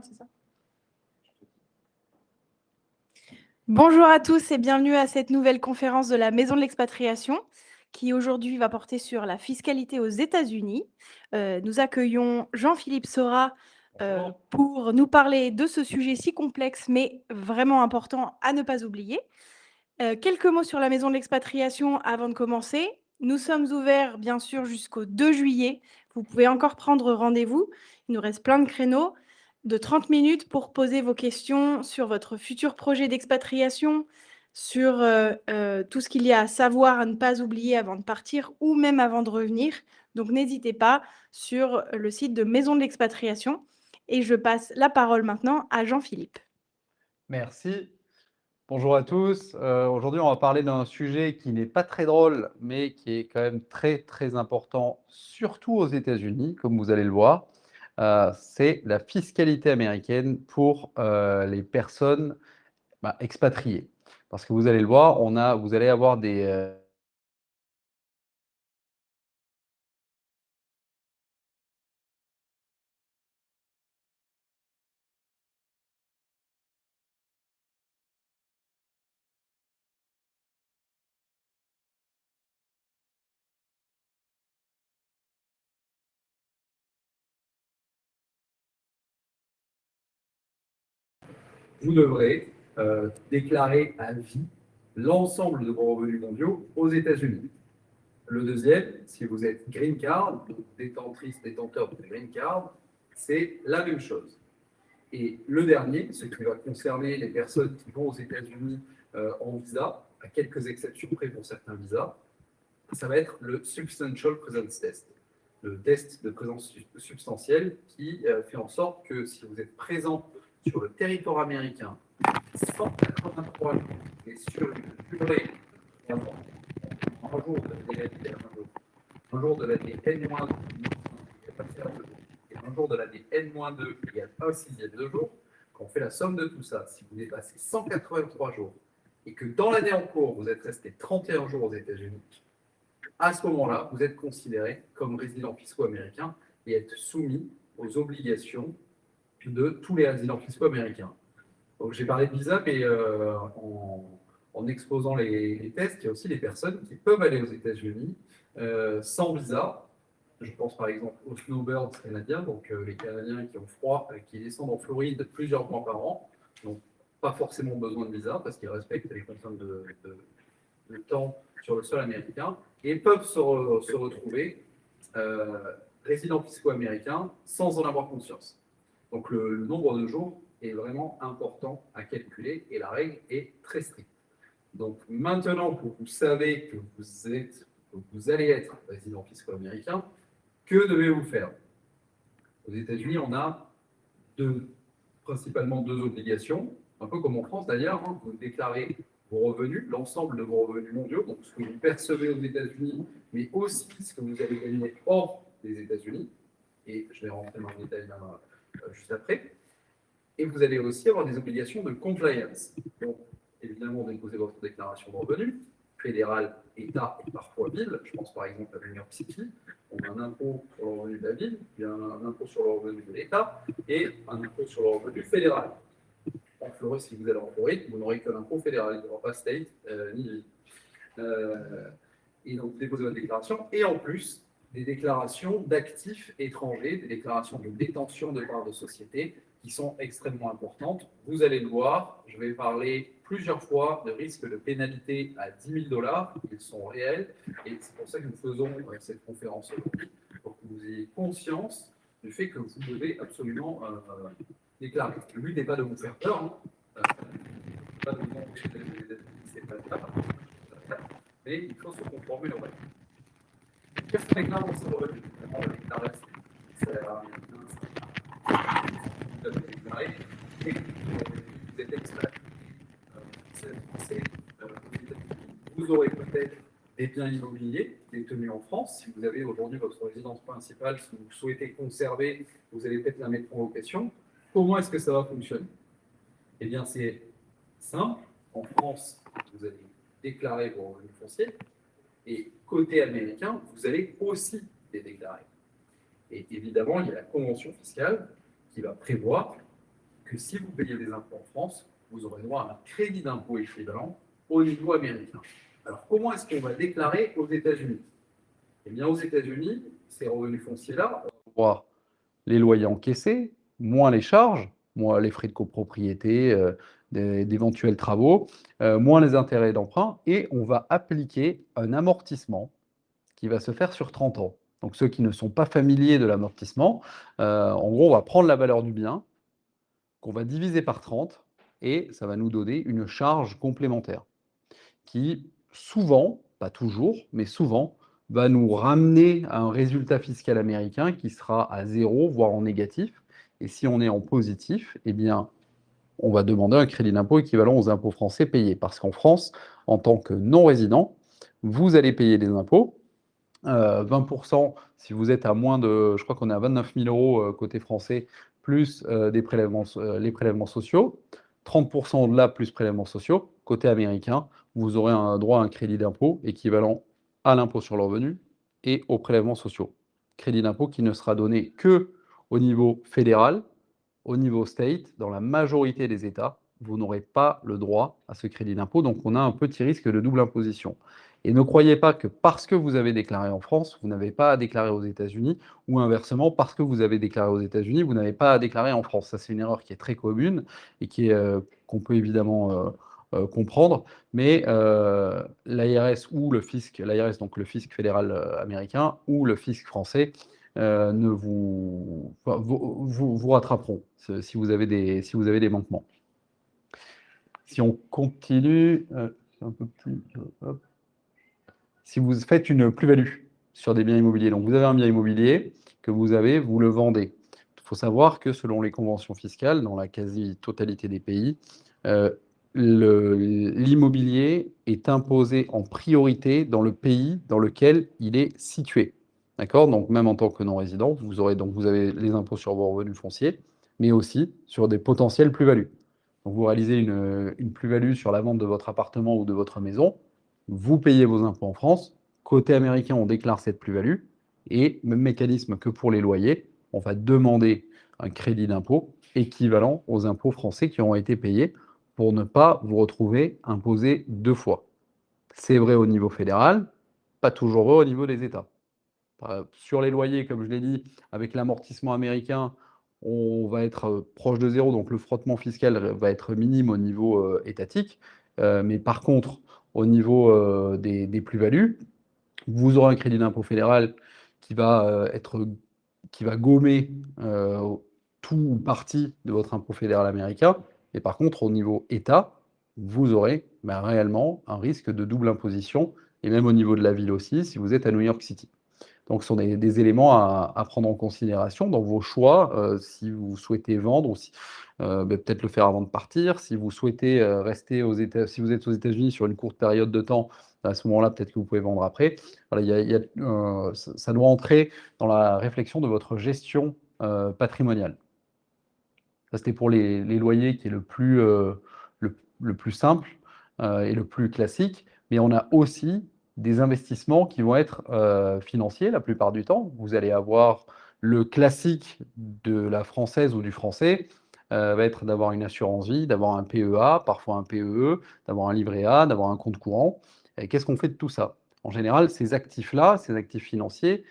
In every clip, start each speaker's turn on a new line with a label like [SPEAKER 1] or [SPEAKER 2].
[SPEAKER 1] C'est ça. Bonjour à tous et bienvenue à cette nouvelle conférence de la Maison de l'Expatriation qui aujourd'hui va porter sur la fiscalité aux États-Unis. Nous accueillons Jean-Philippe Sora pour nous parler de ce sujet si complexe mais vraiment important à ne pas oublier. Quelques mots sur la Maison de l'Expatriation avant de commencer. Nous sommes ouverts bien sûr jusqu'au 2 juillet. Vous pouvez encore prendre rendez-vous. Il nous reste plein de créneaux de 30 minutes pour poser vos questions sur votre futur projet d'expatriation, sur tout ce qu'il y a à savoir, à ne pas oublier avant de partir ou même avant de revenir. Donc n'hésitez pas sur le site de Maison de l'Expatriation. Et je passe la parole maintenant à Jean-Philippe.
[SPEAKER 2] Merci. Bonjour à tous. Aujourd'hui, on va parler d'un sujet qui n'est pas très drôle, mais qui est quand même très, très important, surtout aux États-Unis, comme vous allez le voir. C'est la fiscalité américaine pour les personnes expatriées. Parce que vous allez le voir, vous allez avoir des... Vous devrez déclarer à vie l'ensemble de vos revenus mondiaux aux États-Unis. Le deuxième, si vous êtes green card, détenteur de green card, c'est la même chose. Et le dernier, ce qui va concerner les personnes qui vont aux États-Unis en visa, à quelques exceptions près pour certains visas, ça va être le Substantial Presence Test, le test de présence substantielle qui fait en sorte que si vous êtes présent sur le territoire américain 183 jours et sur une durée un jour de l'année un jour de l'année N-2, et un jour de l'année N-2 égale 1/6 de jour, quand on fait la somme de tout ça, si vous dépassez 183 jours et que dans l'année en cours, vous êtes resté 31 jours aux États-Unis, à ce moment-là, vous êtes considéré comme résident fiscaux américain et êtes soumis aux obligations de tous les résidents fiscaux américains. Donc, j'ai parlé de visa, mais en exposant les tests, il y a aussi des personnes qui peuvent aller aux États-Unis sans visa. Je pense par exemple aux snowbirds canadiens, donc les Canadiens qui ont froid, qui descendent en Floride plusieurs mois par an, donc pas forcément besoin de visa parce qu'ils respectent les contraintes de temps sur le sol américain et peuvent se retrouver résidents fiscaux américains sans en avoir conscience. Donc le nombre de jours est vraiment important à calculer et la règle est très stricte. Donc maintenant que vous savez que vous allez être résident fiscal américain, que devez-vous faire? Aux États-Unis, on a principalement deux obligations, un peu comme en France d'ailleurs. Hein, vous déclarez vos revenus, l'ensemble de vos revenus mondiaux, donc ce que vous percevez aux États-Unis, mais aussi ce que vous allez gagner hors des États-Unis. Et je vais rentrer dans le détail juste après. Et vous allez aussi avoir des obligations de compliance. Donc, évidemment, déposer votre déclaration de revenus, fédérale, État et parfois ville. Je pense par exemple à New York City. On a un impôt sur le revenu de la ville, il y a un impôt sur le revenu de l'État et un impôt sur le revenu fédéral. En Floride, si vous allez en Floride, vous n'aurez que l'impôt fédéral, il n'y aura pas state ni ville. Et donc, vous déposez votre déclaration. Et en plus, des déclarations d'actifs étrangers, des déclarations de détention de parts de société qui sont extrêmement importantes. Vous allez le voir, je vais parler plusieurs fois de risques de pénalité à $10,000. Ils sont réels et c'est pour ça que nous faisons cette conférence aujourd'hui, pour que vous ayez conscience du fait que vous devez absolument déclarer. Le but n'est pas de vous faire peur, hein. Pas de vous empêcher d'aller aux États-Unis, c'est pas le cas. Mais il faut se conformer aux règles. Qu'est-ce qu'on déclare dans ce revenu? On déclare c'est vous avez déclaré et vous êtes expat. Vous aurez peut-être des biens immobiliers détenus en France. Si vous avez aujourd'hui votre résidence principale, si vous souhaitez conserver, vous allez peut-être la mettre en location. Comment est-ce que ça va fonctionner? Eh bien, c'est simple. En France, vous allez déclarer vos revenus fonciers et côté américain, vous allez aussi les déclarer. Et évidemment, il y a la convention fiscale qui va prévoir que si vous payez des impôts en France, vous aurez droit à un crédit d'impôt équivalent au niveau américain. Alors, comment est-ce qu'on va déclarer aux États-Unis? Eh bien, aux États-Unis, ces revenus fonciers-là, on va les loyers encaissés, moins les charges, moins les frais de copropriété, d'éventuels travaux, moins les intérêts d'emprunt, et on va appliquer un amortissement qui va se faire sur 30 ans. Donc ceux qui ne sont pas familiers de l'amortissement, en gros, on va prendre la valeur du bien, qu'on va diviser par 30, et ça va nous donner une charge complémentaire qui, souvent, pas toujours, mais souvent, va nous ramener à un résultat fiscal américain qui sera à zéro, voire en négatif. Et si on est en positif, eh bien, on va demander un crédit d'impôt équivalent aux impôts français payés. Parce qu'en France, en tant que non-résident, vous allez payer des impôts. 20% si vous êtes à moins de, je crois qu'on est à 29 000 euros côté français, plus les prélèvements sociaux. 30% au-delà, plus prélèvements sociaux. Côté américain, vous aurez un droit à un crédit d'impôt équivalent à l'impôt sur le revenu et aux prélèvements sociaux. Crédit d'impôt qui ne sera donné que au niveau fédéral, au niveau state, dans la majorité des États, vous n'aurez pas le droit à ce crédit d'impôt. Donc, on a un petit risque de double imposition. Et ne croyez pas que parce que vous avez déclaré en France, vous n'avez pas à déclarer aux États-Unis, ou inversement, parce que vous avez déclaré aux États-Unis, vous n'avez pas à déclarer en France. Ça, c'est une erreur qui est très commune et qu'on peut évidemment comprendre. Mais l'IRS ou le fisc, l'IRS, donc le fisc fédéral américain, ou le fisc français, ne vous rattraperont si vous avez des manquements. Si on continue, un peu plus, hop. Si vous faites une plus-value sur des biens immobiliers, donc vous avez un bien immobilier que vous le vendez. Il faut savoir que selon les conventions fiscales, dans la quasi-totalité des pays, l'immobilier est imposé en priorité dans le pays dans lequel il est situé. D'accord? Donc même en tant que non-résident, vous avez les impôts sur vos revenus fonciers, mais aussi sur des potentielles plus-values. Donc vous réalisez une plus-value sur la vente de votre appartement ou de votre maison, vous payez vos impôts en France. Côté américain, on déclare cette plus-value. Et même mécanisme que pour les loyers, on va demander un crédit d'impôt équivalent aux impôts français qui ont été payés pour ne pas vous retrouver imposé deux fois. C'est vrai au niveau fédéral, pas toujours vrai au niveau des États. Sur les loyers, comme je l'ai dit, avec l'amortissement américain, on va être proche de zéro, donc le frottement fiscal va être minime au niveau étatique. Mais par contre, au niveau des plus-values, vous aurez un crédit d'impôt fédéral qui va gommer tout ou partie de votre impôt fédéral américain. Et par contre, au niveau État, vous aurez réellement un risque de double imposition, et même au niveau de la ville aussi, si vous êtes à New York City. Donc, ce sont des éléments à prendre en considération dans vos choix, si vous souhaitez vendre ou peut-être le faire avant de partir. Si vous souhaitez rester si vous êtes aux États-Unis sur une courte période de temps, à ce moment-là, peut-être que vous pouvez vendre après. Voilà, ça doit entrer dans la réflexion de votre gestion patrimoniale. Ça, c'était pour les loyers qui est le plus simple et le plus classique. Mais on a aussi des investissements qui vont être financiers la plupart du temps. Vous allez avoir le classique de la française ou du français, va être d'avoir une assurance vie, d'avoir un PEA, parfois un PEE, d'avoir un livret A, d'avoir un compte courant. Et qu'est-ce qu'on fait de tout ça? En général, ces actifs-là, ces actifs financiers,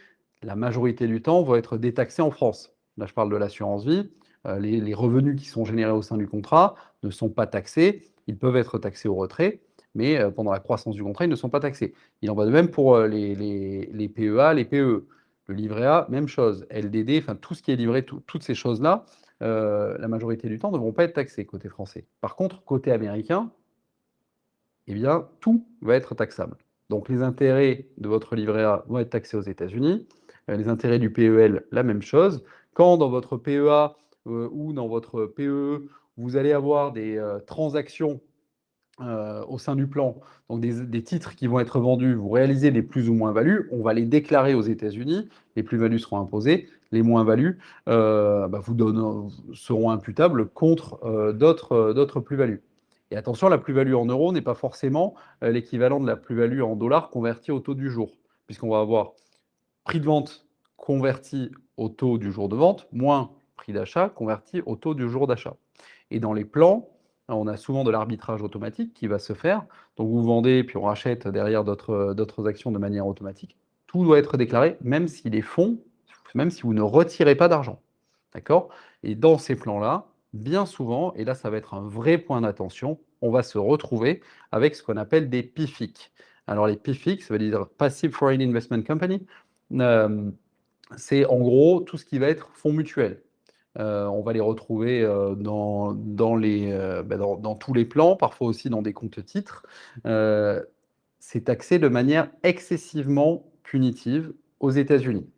[SPEAKER 2] la majorité du temps, vont être détaxés en France. Là, je parle de l'assurance vie. Les revenus qui sont générés au sein du contrat ne sont pas taxés. Ils peuvent être taxés au retrait, mais pendant la croissance du contrat, ils ne sont pas taxés. Il en va de même pour les PEA, les PEE. Le livret A, même chose. LDD, enfin tout ce qui est livré, toutes ces choses-là, la majorité du temps ne vont pas être taxés côté français. Par contre, côté américain, eh bien, tout va être taxable. Donc les intérêts de votre livret A vont être taxés aux États-Unis. Les intérêts du PEL, la même chose. Quand dans votre PEA ou dans votre PEE, vous allez avoir des transactions au sein du plan, donc des titres qui vont être vendus, vous réalisez des plus ou moins-values, on va les déclarer aux États-Unis, les plus-values seront imposées, les moins-values seront imputables contre d'autres plus-values. Et attention, la plus-value en euros n'est pas forcément l'équivalent de la plus-value en dollars convertie au taux du jour, puisqu'on va avoir prix de vente converti au taux du jour de vente, moins
[SPEAKER 3] prix d'achat converti au taux du jour d'achat. Et dans les plans, on a souvent de l'arbitrage automatique qui va se faire. Donc vous vendez, puis on rachète derrière d'autres actions de manière automatique. Tout doit être déclaré, même si les fonds, même si vous ne retirez pas d'argent. D'accord? Et dans ces plans-là, bien souvent, et là ça va être un vrai point d'attention, on va se retrouver avec ce qu'on appelle des PIFIC. Alors les PIFIC, ça veut dire Passive Foreign Investment Company. C'est en gros tout ce qui va être fonds mutuels. On va les retrouver dans tous les plans, parfois aussi dans des comptes titres. C'est taxé de manière excessivement punitive aux États-Unis.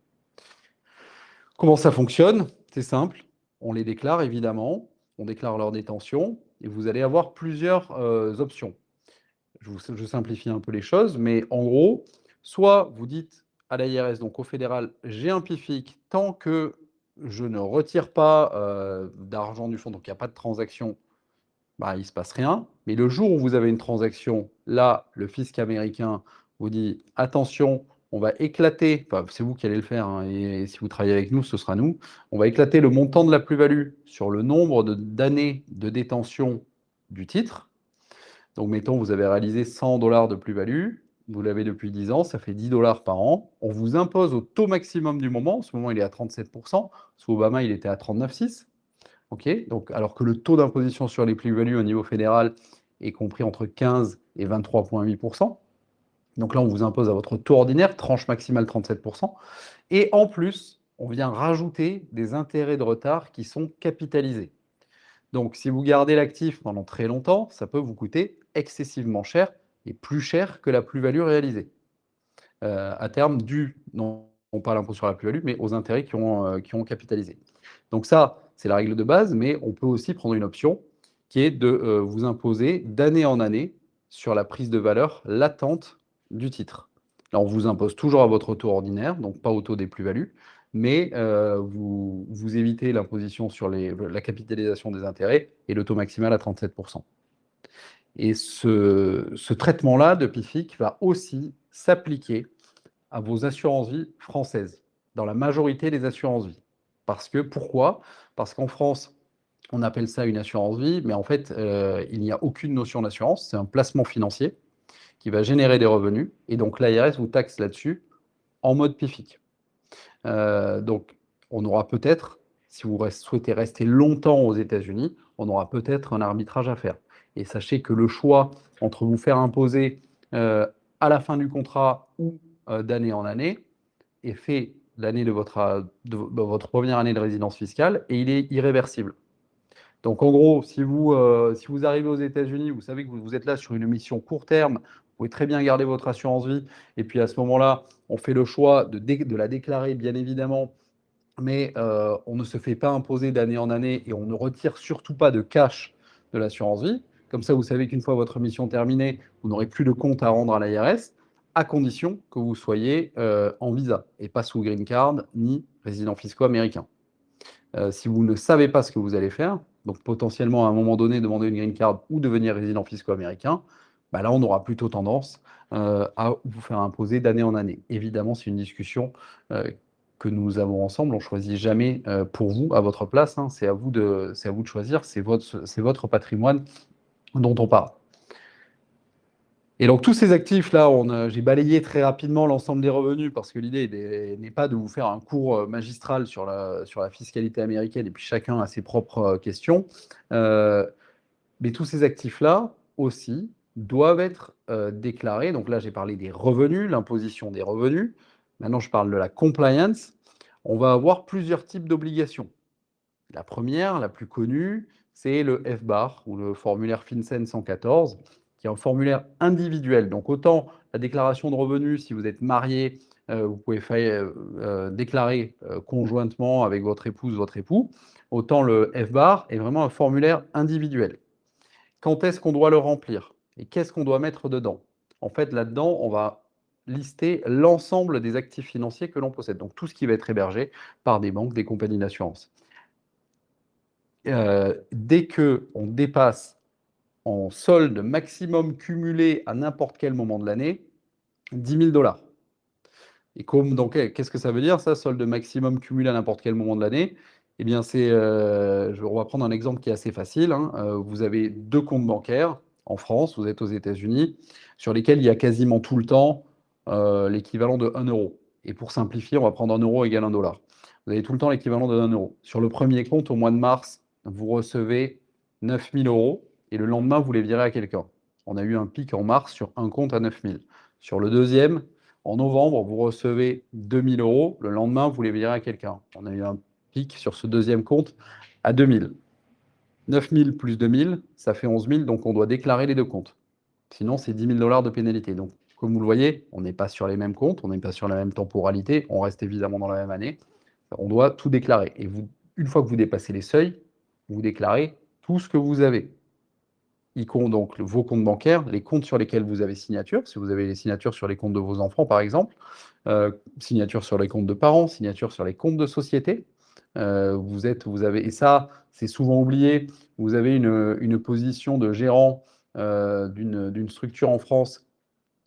[SPEAKER 3] Comment ça fonctionne? C'est simple. On les déclare évidemment, on déclare leur détention et vous allez avoir plusieurs options. Je simplifie un peu les choses, mais en gros, soit vous dites à l'IRS, donc au fédéral, j'ai un PIFIC tant que je ne retire pas d'argent du fonds, donc il n'y a pas de transaction, bah, il ne se passe rien. Mais le jour où vous avez une transaction, là, le fisc américain vous dit attention, on va éclater, enfin, c'est vous qui allez le faire, hein, et si vous travaillez avec nous, ce sera nous, on va éclater le montant de la plus-value sur le nombre d'années de détention du titre. Donc, mettons, vous avez réalisé 100 $ de plus-value, vous l'avez depuis 10 ans, ça fait 10 $ par an. On vous impose au taux maximum du moment, en ce moment il est à 37%, sous Obama il était à 39,6%. Okay, donc, alors que le taux d'imposition sur les plus-values au niveau fédéral est compris entre 15 et 23,8%. Donc là, on vous impose à votre taux ordinaire, tranche maximale 37%. Et en plus, on vient rajouter des intérêts de retard qui sont capitalisés. Donc, si vous gardez l'actif pendant très longtemps, ça peut vous coûter excessivement cher et plus cher que la plus-value réalisée. À terme, dû non pas à l'impôt sur la plus-value, mais aux intérêts qui ont capitalisé. Donc ça, c'est la règle de base, mais on peut aussi prendre une option qui est de vous imposer d'année en année sur la prise de valeur latente du titre. Là, on vous impose toujours à votre taux ordinaire, donc pas au taux des plus-values, mais vous évitez l'imposition sur la capitalisation des intérêts et le taux maximal à 37%. Et ce traitement-là de PIFIC va aussi s'appliquer à vos assurances-vie françaises, dans la majorité des assurances-vie. Pourquoi? Parce qu'en France, on appelle ça une assurance-vie, mais en fait, il n'y a aucune notion d'assurance. C'est un placement financier qui va générer des revenus. Et donc, l'ARS vous taxe là-dessus en mode PIFIC. Donc, on aura peut-être, si vous souhaitez rester longtemps aux États-Unis, on aura peut-être un arbitrage à faire. Et sachez que le choix entre vous faire imposer à la fin du contrat ou d'année en année est fait l'année de votre première année de résidence fiscale et il est irréversible. Donc en gros, si vous arrivez aux États-Unis, vous savez que vous êtes là sur une mission court terme, vous pouvez très bien garder votre assurance vie et puis à ce moment-là, on fait le choix de la déclarer bien évidemment, mais on ne se fait pas imposer d'année en année et on ne retire surtout pas de cash de l'assurance vie. Comme ça, vous savez qu'une fois votre mission terminée, vous n'aurez plus de compte à rendre à l'IRS, à condition que vous soyez en visa et pas sous green card ni résident fiscal américain. Si vous ne savez pas ce que vous allez faire, donc potentiellement à un moment donné demander une green card ou devenir résident fiscal américain, bah là on aura plutôt tendance à vous faire imposer d'année en année. Évidemment, c'est une discussion que nous avons ensemble. On ne choisit jamais pour vous, à votre place. Hein. C'est à vous de choisir. C'est votre patrimoine dont on parle. Et donc, tous ces actifs-là, j'ai balayé très rapidement l'ensemble des revenus parce que l'idée n'est pas de vous faire un cours magistral sur la fiscalité américaine et puis chacun a ses propres questions. Mais tous ces actifs-là aussi doivent être déclarés. Donc là, j'ai parlé des revenus, l'imposition des revenus. Maintenant, je parle de la compliance. On va avoir plusieurs types d'obligations. La première, la plus connue, c'est le FBAR ou le formulaire FinCEN 114, qui est un formulaire individuel. Donc autant la déclaration de revenus, si vous êtes marié, vous pouvez déclarer conjointement avec votre épouse, votre époux, autant le FBAR est vraiment un formulaire individuel. Quand est-ce qu'on doit le remplir? Et qu'est-ce qu'on doit mettre dedans? En fait, là-dedans, on va lister l'ensemble des actifs financiers que l'on possède. Donc tout ce qui va être hébergé par des banques, des compagnies d'assurance. Dès qu'on dépasse en solde maximum cumulé à n'importe quel moment de l'année, 10 000 $. Et donc, qu'est-ce que ça veut dire, ça, solde maximum cumulé à n'importe quel moment de l'année? Eh bien, on va prendre un exemple qui est assez facile, hein. Vous avez deux comptes bancaires en France, vous êtes aux États-Unis, sur lesquels il y a quasiment tout le temps l'équivalent de 1 euro. Et pour simplifier, on va prendre 1 euro égale 1 dollar. Vous avez tout le temps l'équivalent de 1 euro. Sur le premier compte, au mois de mars, vous recevez 9 000 euros et le lendemain, vous les virez à quelqu'un. On a eu un pic en mars sur un compte à 9 000. Sur le deuxième, en novembre, vous recevez 2 000 euros. Le lendemain, vous les virez à quelqu'un. On a eu un pic sur ce deuxième compte à 2 000. 9 000 plus 2 000, ça fait 11 000, donc on doit déclarer les deux comptes. Sinon, c'est 10 000 dollars de pénalité. Donc, comme vous le voyez, on n'est pas sur les mêmes comptes, on n'est pas sur la même temporalité, on reste évidemment dans la même année. On doit tout déclarer. Et vous, une fois que vous dépassez les seuils, vous déclarez tout ce que vous avez. Y compte donc vos comptes bancaires, les comptes sur lesquels vous avez signature, si vous avez les signatures sur les comptes de vos enfants, par exemple, signature sur les comptes de parents, signature sur les comptes de société. Et ça, c'est souvent oublié, vous avez une position de gérant d'une structure en France.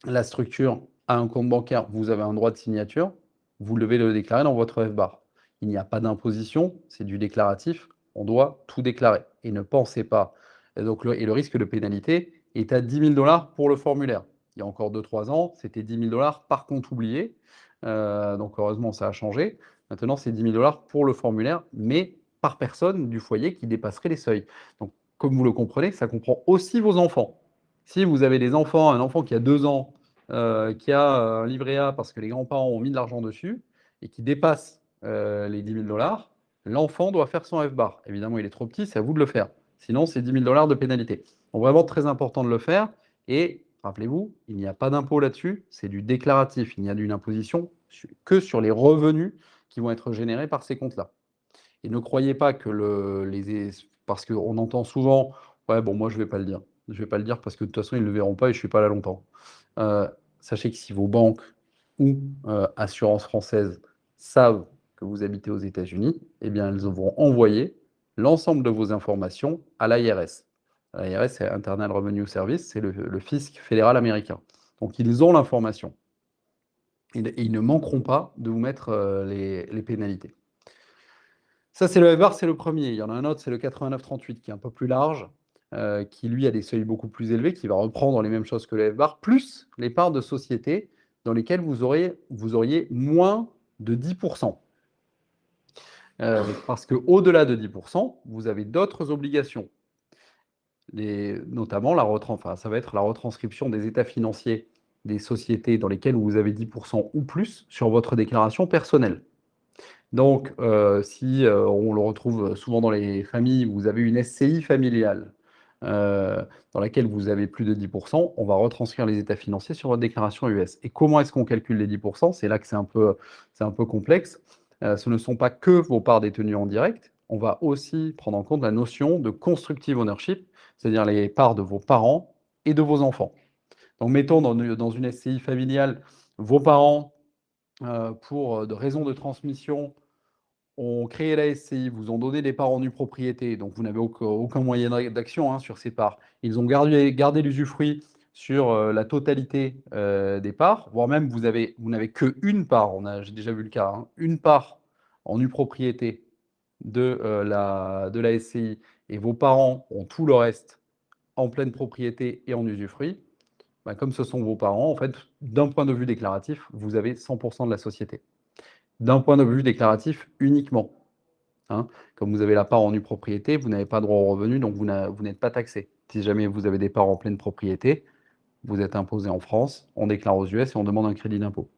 [SPEAKER 3] La structure a un compte bancaire, vous avez un droit de signature, vous devez le déclarer dans votre FBAR. Il n'y a pas d'imposition, c'est du déclaratif, on doit tout déclarer. Et ne pensez pas. Et donc, le risque de pénalité est à 10 000 dollars pour le formulaire. Il y a encore 2-3 ans, c'était 10 000 dollars par compte oublié. Donc, heureusement, ça a changé. Maintenant, c'est 10 000 dollars pour le formulaire, mais par personne du foyer qui dépasserait les seuils. Donc, comme vous le comprenez, ça comprend aussi vos enfants. Si vous avez des enfants, un enfant qui a 2 ans, qui a un livret A parce que les grands-parents ont mis de l'argent dessus et qui dépasse les 10 000 dollars, l'enfant doit faire son FBAR. Évidemment, il est trop petit, c'est à vous de le faire. Sinon, c'est 10 000 dollars de pénalité. Donc, vraiment très important de le faire. Et rappelez-vous, il n'y a pas d'impôt là-dessus, c'est du déclaratif. Il n'y a d'une imposition que sur les revenus qui vont être générés par ces comptes-là. Et ne croyez pas que parce qu'on entend souvent, ouais, bon, moi, je ne vais pas le dire. Je ne vais pas le dire parce que de toute façon, ils ne le verront pas et je ne suis pas là longtemps. Sachez que si vos banques ou assurances françaises savent que vous habitez aux États-Unis, eh bien, elles vont envoyer l'ensemble de vos informations à l'IRS. L'IRS, c'est Internal Revenue Service, c'est le fisc fédéral américain. Donc, ils ont l'information. Et ils ne manqueront pas de vous mettre les pénalités. Ça, c'est le FBAR, c'est le premier. Il y en a un autre, c'est le 8938, qui est un peu plus large, qui lui a des seuils beaucoup plus élevés, qui va reprendre les mêmes choses que le FBAR, plus les parts de société dans lesquelles vous auriez moins de 10%. Parce qu'au-delà de 10%, vous avez d'autres obligations. Notamment, ça va être la retranscription des états financiers des sociétés dans lesquelles vous avez 10% ou plus sur votre déclaration personnelle. Donc, si on le retrouve souvent dans les familles, vous avez une SCI familiale dans laquelle vous avez plus de 10%, on va retranscrire les états financiers sur votre déclaration US. Et comment est-ce qu'on calcule les 10%? C'est là que c'est un peu complexe. Ce ne sont pas que vos parts détenues en direct, on va aussi prendre en compte la notion de constructive ownership, c'est-à-dire les parts de vos parents et de vos enfants. Donc, mettons dans une SCI familiale, vos parents, pour de raisons de transmission, ont créé la SCI, vous ont donné des parts en nue propriété, donc vous n'avez aucun moyen d'action sur ces parts. Ils ont gardé l'usufruit sur la totalité des parts, voire même vous n'avez qu'une part, j'ai déjà vu le cas, une part en nue propriété de la SCI, et vos parents ont tout le reste en pleine propriété et en usufruit. Comme ce sont vos parents, en fait, d'un point de vue déclaratif, vous avez 100% de la société. D'un point de vue déclaratif uniquement. Comme vous avez la part en nue propriété, vous n'avez pas droit au revenu, donc vous n'êtes pas taxé. Si jamais vous avez des parts en pleine propriété, vous êtes imposé en France, on déclare aux US et on demande un crédit d'impôt.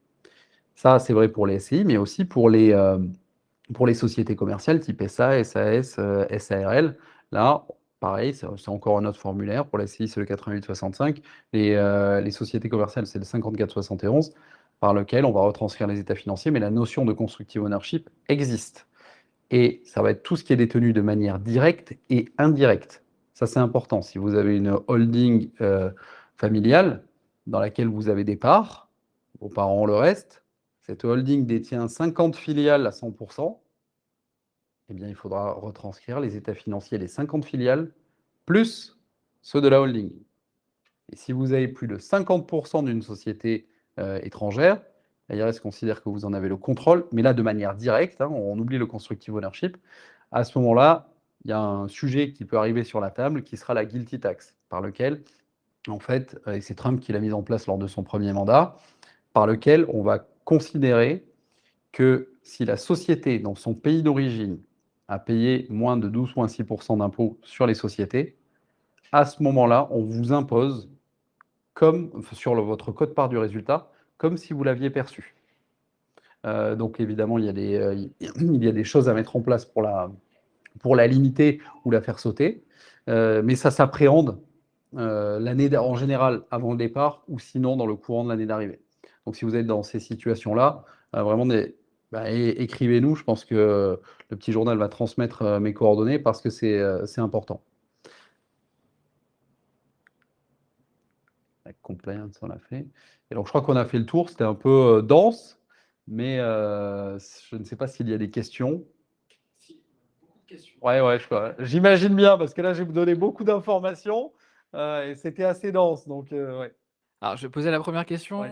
[SPEAKER 3] Ça, c'est vrai pour les SCI, mais aussi pour les sociétés commerciales type SA, SAS, SARL. Là, pareil, c'est encore un autre formulaire. Pour la SCI, c'est le 8865. Les sociétés commerciales, c'est le 5471, par lequel on va retranscrire les états financiers, mais la notion de constructive ownership existe. Et ça va être tout ce qui est détenu de manière directe et indirecte. Ça, c'est important. Si vous avez une holding familiale dans laquelle vous avez des parts, vos parents ont le reste, cette holding détient 50 filiales à 100%, eh bien, il faudra retranscrire les états financiers des 50 filiales plus ceux de la holding. Et si vous avez plus de 50% d'une société étrangère, l'IRS considère que vous en avez le contrôle, mais là de manière directe, on oublie le constructive ownership, À ce moment-là, il y a un sujet qui peut arriver sur la table qui sera la guilty tax, par lequel, en fait, et c'est Trump qui l'a mise en place lors de son premier mandat, par lequel on va considérer que si la société, dans son pays d'origine, a payé moins de 12,6% d'impôts sur les sociétés, à ce moment-là, on vous impose, comme sur votre quote-part du résultat, comme si vous l'aviez perçu. Donc évidemment, il y a des choses à mettre en place pour la limiter ou la faire sauter, mais ça s'appréhende l'année en général avant le départ ou sinon dans le courant de l'année d'arrivée. Donc si vous êtes dans ces situations-là, vraiment écrivez-nous. Je pense que le petit journal va transmettre mes coordonnées parce que c'est important. La compliance, on l'a fait. Et donc je crois qu'on a fait le tour. C'était un peu dense, mais je ne sais pas s'il y a des questions.
[SPEAKER 2] Beaucoup de questions.
[SPEAKER 3] Ouais, j'imagine bien, parce que là, je vais vous donner beaucoup d'informations et c'était assez dense. Donc, ouais.
[SPEAKER 4] Alors, je vais poser la première question.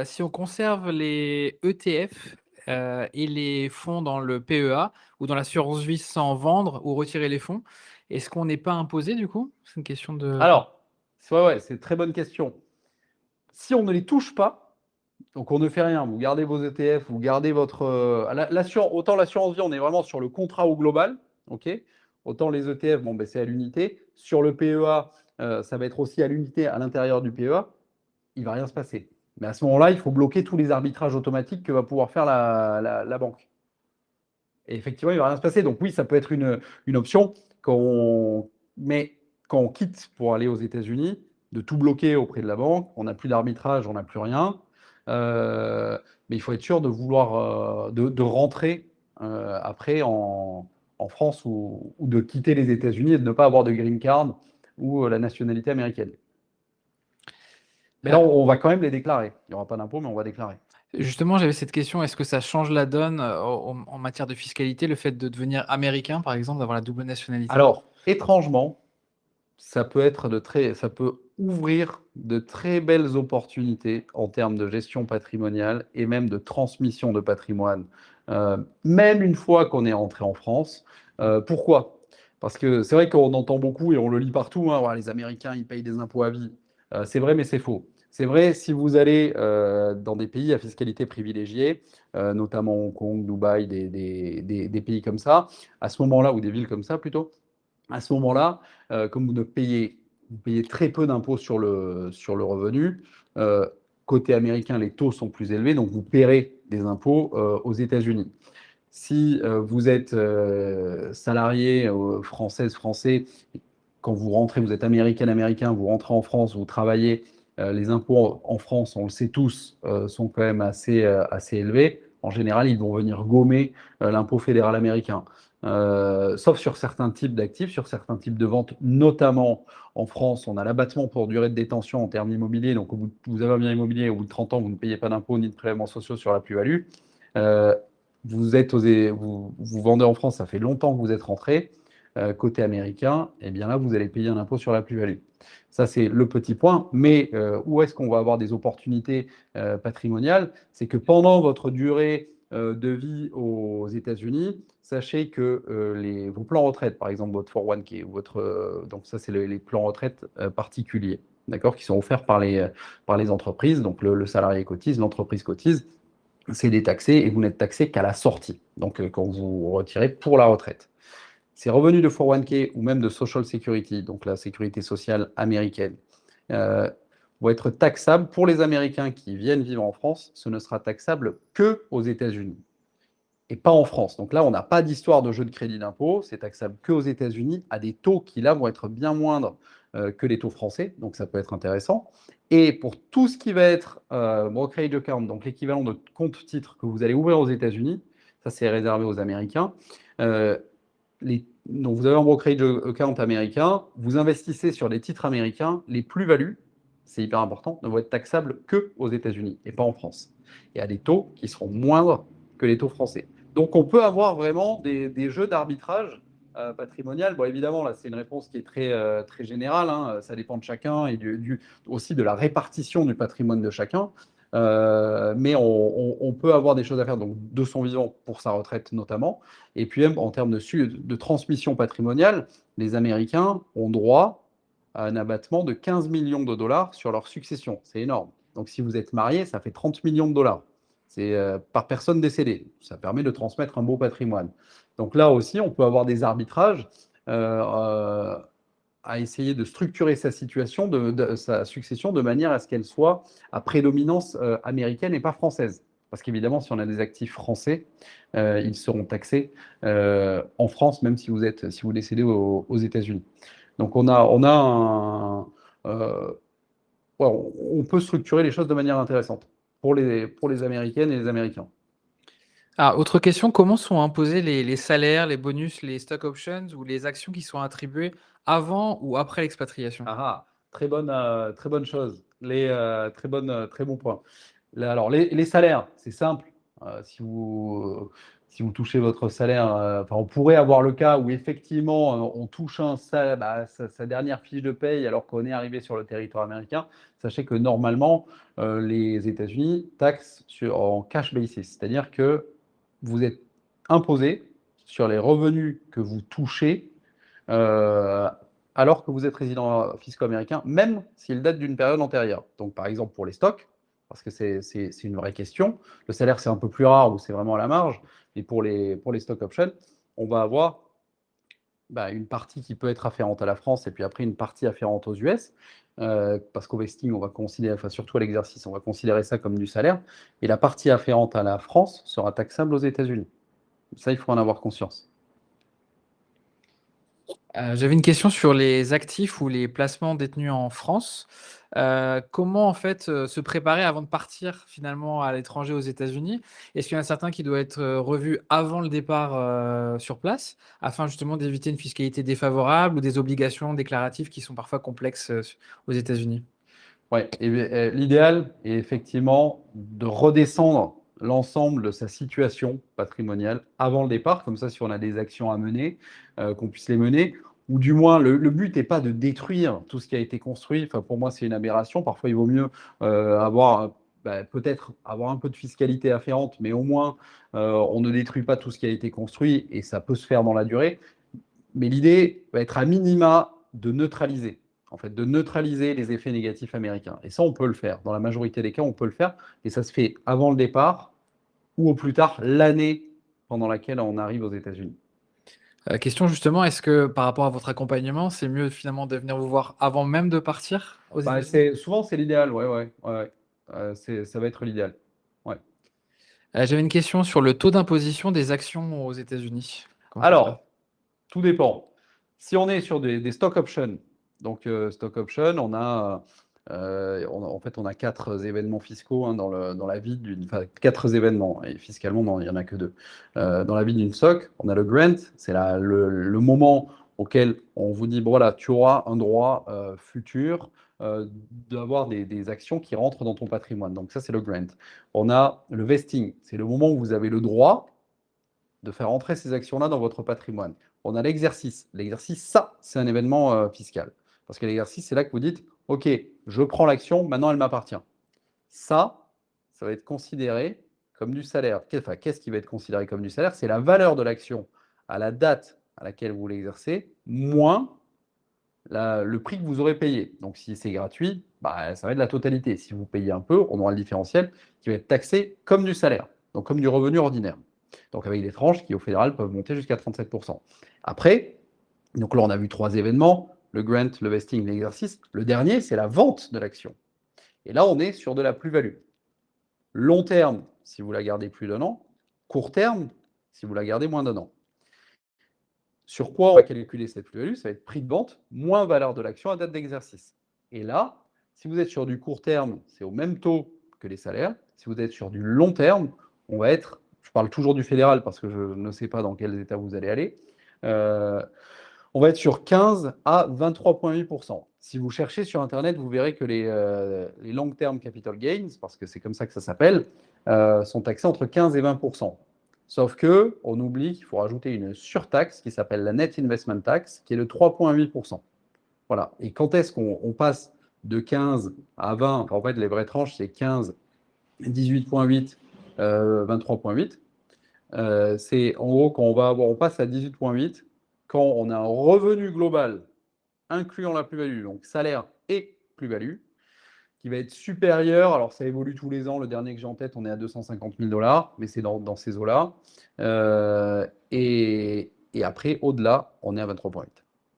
[SPEAKER 4] Si on conserve les ETF et les fonds dans le PEA ou dans l'assurance vie sans vendre ou retirer les fonds, est-ce qu'on n'est pas imposé du coup? C'est une question de.
[SPEAKER 3] Alors, c'est une très bonne question. Si on ne les touche pas, donc on ne fait rien, vous gardez vos ETF, vous gardez votre. Autant l'assurance vie, on est vraiment sur le contrat au global, ok. Autant les ETF, bon, ben, c'est à l'unité. Sur le PEA, ça va être aussi à l'unité à l'intérieur du PEA. Il ne va rien se passer. Mais à ce moment-là, il faut bloquer tous les arbitrages automatiques que va pouvoir faire la banque. Et effectivement, il ne va rien se passer. Donc oui, ça peut être une option mais quand on quitte pour aller aux États-Unis, de tout bloquer auprès de la banque. On n'a plus d'arbitrage, on n'a plus rien. Mais il faut être sûr de vouloir de rentrer après en France ou de quitter les États-Unis et de ne pas avoir de green card ou la nationalité américaine. Mais là, on va quand même les déclarer. Il n'y aura pas d'impôt, mais on va déclarer.
[SPEAKER 4] Justement, j'avais cette question, est-ce que ça change la donne en matière de fiscalité, le fait de devenir américain, par exemple, d'avoir la double nationalité?
[SPEAKER 3] Alors, étrangement, ça peut ouvrir de très belles opportunités en termes de gestion patrimoniale et même de transmission de patrimoine, même une fois qu'on est rentré en France. Pourquoi? Parce que c'est vrai qu'on entend beaucoup et on le lit partout, hein, les Américains, ils payent des impôts à vie. C'est vrai, mais c'est faux. C'est vrai si vous allez dans des pays à fiscalité privilégiée, notamment Hong Kong, Dubaï, des pays comme ça, à ce moment-là, ou des villes comme ça plutôt, à ce moment-là, comme vous payez très peu d'impôts sur le revenu, côté américain, les taux sont plus élevés, donc vous paierez des impôts aux États-Unis. Si vous êtes salarié français, quand vous rentrez, vous êtes américain, vous rentrez en France, vous travaillez, les impôts en France, on le sait tous, sont quand même assez élevés. En général, ils vont venir gommer l'impôt fédéral américain. Sauf sur certains types d'actifs, sur certains types de ventes, notamment en France, on a l'abattement pour durée de détention en termes immobiliers. Donc, vous avez un bien immobilier, au bout de 30 ans, vous ne payez pas d'impôt ni de prélèvements sociaux sur la plus-value. Vous vendez en France, ça fait longtemps que vous êtes rentré. Côté américain, et bien là, vous allez payer un impôt sur la plus-value. Ça, c'est le petit point. Mais où est-ce qu'on va avoir des opportunités patrimoniales? C'est que pendant votre durée de vie aux États-Unis, sachez que vos plans retraite, par exemple votre 401k, donc ça, c'est les plans retraite particuliers, d'accord, qui sont offerts par les entreprises. Donc le salarié cotise, l'entreprise cotise, c'est détaxé et vous n'êtes taxé qu'à la sortie, donc quand vous retirez pour la retraite. Ces revenus de 401k ou même de Social Security, donc la sécurité sociale américaine, vont être taxables pour les Américains qui viennent vivre en France. Ce ne sera taxable que aux États-Unis et pas en France. Donc là, on n'a pas d'histoire de jeu de crédit d'impôt. C'est taxable que aux États-Unis à des taux qui là vont être bien moindres que les taux français. Donc ça peut être intéressant. Et pour tout ce qui va être brokerage account, donc l'équivalent de compte titre que vous allez ouvrir aux États-Unis, ça c'est réservé aux Américains. Donc vous avez un brokerage account américain, vous investissez sur des titres américains, les plus-values, c'est hyper important, ne vont être taxables que aux États-Unis et pas en France. Et à des taux qui seront moindres que les taux français. Donc on peut avoir vraiment des jeux d'arbitrage patrimonial. Bon, évidemment, là, c'est une réponse qui est très générale, hein. Ça dépend de chacun et aussi de la répartition du patrimoine de chacun. mais on peut avoir des choses à faire donc, de son vivant pour sa retraite notamment. Et puis même en termes de transmission patrimoniale, les Américains ont droit à un abattement de 15 millions de dollars sur leur succession. C'est énorme. Donc si vous êtes marié, ça fait 30 millions de dollars. C'est par personne décédée. Ça permet de transmettre un beau patrimoine. Donc là aussi, on peut avoir des arbitrages à essayer de structurer sa situation, sa succession, de manière à ce qu'elle soit à prédominance américaine et pas française. Parce qu'évidemment, si on a des actifs français, ils seront taxés en France, même si vous décédez aux États-Unis. Donc on a ouais, on peut structurer les choses de manière intéressante pour les Américaines et les Américains.
[SPEAKER 4] Ah, autre question, comment sont imposés les salaires, les bonus, les stock options ou les actions qui sont attribuées avant ou après l'expatriation?
[SPEAKER 3] Très bonne chose. Très bon point. Alors, les salaires, c'est simple. Si vous touchez votre salaire, enfin, on pourrait avoir le cas où effectivement on touche sa dernière fiche de paye alors qu'on est arrivé sur le territoire américain. Sachez que normalement, les États-Unis taxent en cash basis, c'est-à-dire que vous êtes imposé sur les revenus que vous touchez euh, alors que vous êtes résident fisco-américain, même s'il date d'une période antérieure. Donc, par exemple, pour les stocks, parce que c'est une vraie question, le salaire, c'est un peu plus rare ou c'est vraiment à la marge, mais pour les stock options, on va avoir une partie qui peut être afférente à la France et puis après une partie afférente aux US, parce qu'au vesting, on va considérer, enfin surtout à l'exercice, on va considérer ça comme du salaire, et la partie afférente à la France sera taxable aux États-Unis. Ça, il faut en avoir conscience.
[SPEAKER 4] J'avais une question sur les actifs ou les placements détenus en France. Comment en fait se préparer avant de partir finalement à l'étranger aux États-Unis? Est-ce qu'il y en a certains qui doivent être revus avant le départ sur place, afin justement d'éviter une fiscalité défavorable ou des obligations déclaratives qui sont parfois complexes aux États-Unis?
[SPEAKER 3] Ouais, l'idéal est effectivement de redescendre l'ensemble de sa situation patrimoniale avant le départ, comme ça, si on a des actions à mener, qu'on puisse les mener, ou du moins, le but n'est pas de détruire tout ce qui a été construit. Enfin, pour moi, c'est une aberration. Parfois, il vaut mieux peut-être avoir un peu de fiscalité afférente, mais au moins, on ne détruit pas tout ce qui a été construit et ça peut se faire dans la durée. Mais l'idée va être à minima de neutraliser de neutraliser les effets négatifs américains. Et ça, on peut le faire. Dans la majorité des cas, on peut le faire. Et ça se fait avant le départ ou au plus tard l'année pendant laquelle on arrive aux États-Unis.
[SPEAKER 4] Question justement, est-ce que par rapport à votre accompagnement, c'est mieux finalement de venir vous voir avant même de partir aux États-Unis?
[SPEAKER 3] Souvent, c'est l'idéal. Ouais. Ça va être l'idéal. Ouais.
[SPEAKER 4] J'avais une question sur le taux d'imposition des actions aux États-Unis. Comment ça se passe?
[SPEAKER 3] Alors, tout dépend. Si on est sur des stock options, donc stock option, en fait, on a 4 événements fiscaux dans la vie enfin 4 événements, et fiscalement, non, il n'y en a que 2. Dans la vie d'une SOC, on a le grant, c'est le moment auquel on vous dit, bon, voilà, tu auras un droit futur d'avoir des actions qui rentrent dans ton patrimoine. Donc ça, c'est le grant. On a le vesting, c'est le moment où vous avez le droit de faire entrer ces actions-là dans votre patrimoine. On a l'exercice. L'exercice, ça, c'est un événement fiscal. Parce que l'exercice, c'est là que vous dites, OK, je prends l'action, maintenant elle m'appartient. Ça va être considéré comme du salaire. Enfin, qu'est-ce qui va être considéré comme du salaire? C'est la valeur de l'action à la date à laquelle vous l'exercez, moins le prix que vous aurez payé. Donc, si c'est gratuit, ça va être la totalité. Si vous payez un peu, on aura le différentiel qui va être taxé comme du salaire, donc comme du revenu ordinaire. Donc, avec des tranches qui, au fédéral, peuvent monter jusqu'à 37%. Après, donc là, on a vu 3 événements, le grant, le vesting, l'exercice. Le dernier, c'est la vente de l'action. Et là, on est sur de la plus-value. Long terme, si vous la gardez plus d'un an. Court terme, si vous la gardez moins d'un an. Sur quoi on va calculer cette plus-value? Ça va être prix de vente moins valeur de l'action à date d'exercice. Et là, si vous êtes sur du court terme, c'est au même taux que les salaires. Si vous êtes sur du long terme, on va être, je parle toujours du fédéral parce que je ne sais pas dans quels états vous allez aller, on va être sur 15 à 23,8%. Si vous cherchez sur Internet, vous verrez que les long-term capital gains, parce que c'est comme ça que ça s'appelle, sont taxés entre 15 et 20%. Sauf que on oublie qu'il faut rajouter une surtaxe qui s'appelle la net investment tax, qui est de 3,8%. Voilà. Et quand est-ce qu'on passe de 15 à 20? En fait, les vraies tranches, c'est 15 18,8, 23,8. C'est en gros quand on passe à 18,8 quand on a un revenu global incluant la plus-value, donc salaire et plus-value, qui va être supérieur. Alors ça évolue tous les ans. Le dernier que j'ai en tête, on est à 250 000 $, mais c'est dans ces eaux-là. Et après, au-delà, on est à 23,8.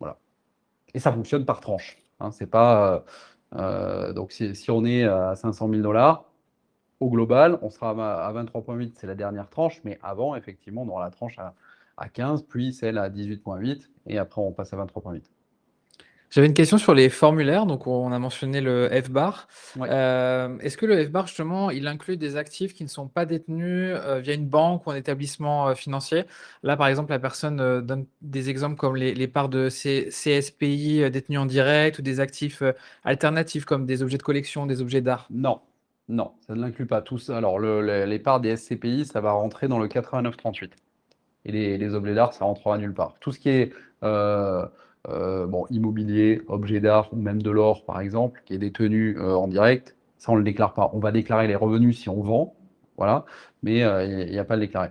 [SPEAKER 3] Voilà. Et ça fonctionne par tranche. Hein, c'est pas, donc si on est à 500 000 $, au global, on sera à 23,8, c'est la dernière tranche, mais avant, effectivement, on aura la tranche à 15, puis celle à 18,8, et après, on passe à 23,8.
[SPEAKER 4] J'avais une question sur les formulaires. Donc, on a mentionné le F-bar.
[SPEAKER 3] Ouais.
[SPEAKER 4] Est-ce que le F-bar, justement, il inclut des actifs qui ne sont pas détenus via une banque ou un établissement financier? Là, par exemple, la personne donne des exemples comme les parts de CSPI détenues en direct ou des actifs alternatifs comme des objets de collection, des objets d'art.
[SPEAKER 3] Non, non, ça ne l'inclut pas tous. Alors, les parts des SCPI, ça va rentrer dans le 89,38. Et les objets d'art, ça rentrera nulle part. Tout ce qui est bon, immobilier, objet d'art ou même de l'or, par exemple, qui est détenu en direct, ça, on ne le déclare pas. On va déclarer les revenus si on vend, voilà, mais il n'y a pas à le déclarer.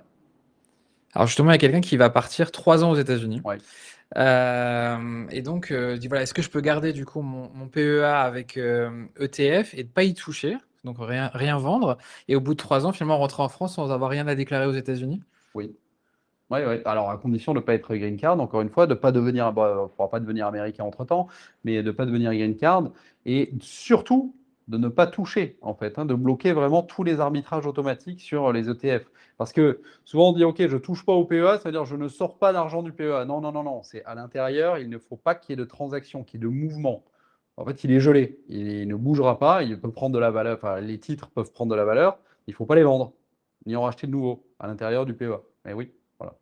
[SPEAKER 4] Alors, justement, il y a quelqu'un qui va partir 3 ans aux États-Unis.
[SPEAKER 3] Ouais.
[SPEAKER 4] Et donc, dit voilà, est-ce que je peux garder du coup mon PEA avec ETF et ne pas y toucher, donc rien vendre, et au bout de 3 ans, finalement, rentrer en France sans avoir rien à déclarer aux États-Unis?
[SPEAKER 3] Oui. Ouais, ouais. Alors, à condition de ne pas être green card, encore une fois, de ne pas devenir, on ne pourra pas devenir américain entre-temps, mais de ne pas devenir green card, et surtout de ne pas toucher, en fait, hein, de bloquer vraiment tous les arbitrages automatiques sur les ETF. Parce que souvent on dit, OK, je ne touche pas au PEA, ça veut dire je ne sors pas d'argent du PEA. Non, non, non, non, c'est à l'intérieur, il ne faut pas qu'il y ait de transaction, qu'il y ait de mouvement. En fait, il est gelé, il ne bougera pas, il peut prendre de la valeur, enfin, les titres peuvent prendre de la valeur, il ne faut pas les vendre, ni en racheter de nouveaux à l'intérieur du PEA. Mais oui. Voilà.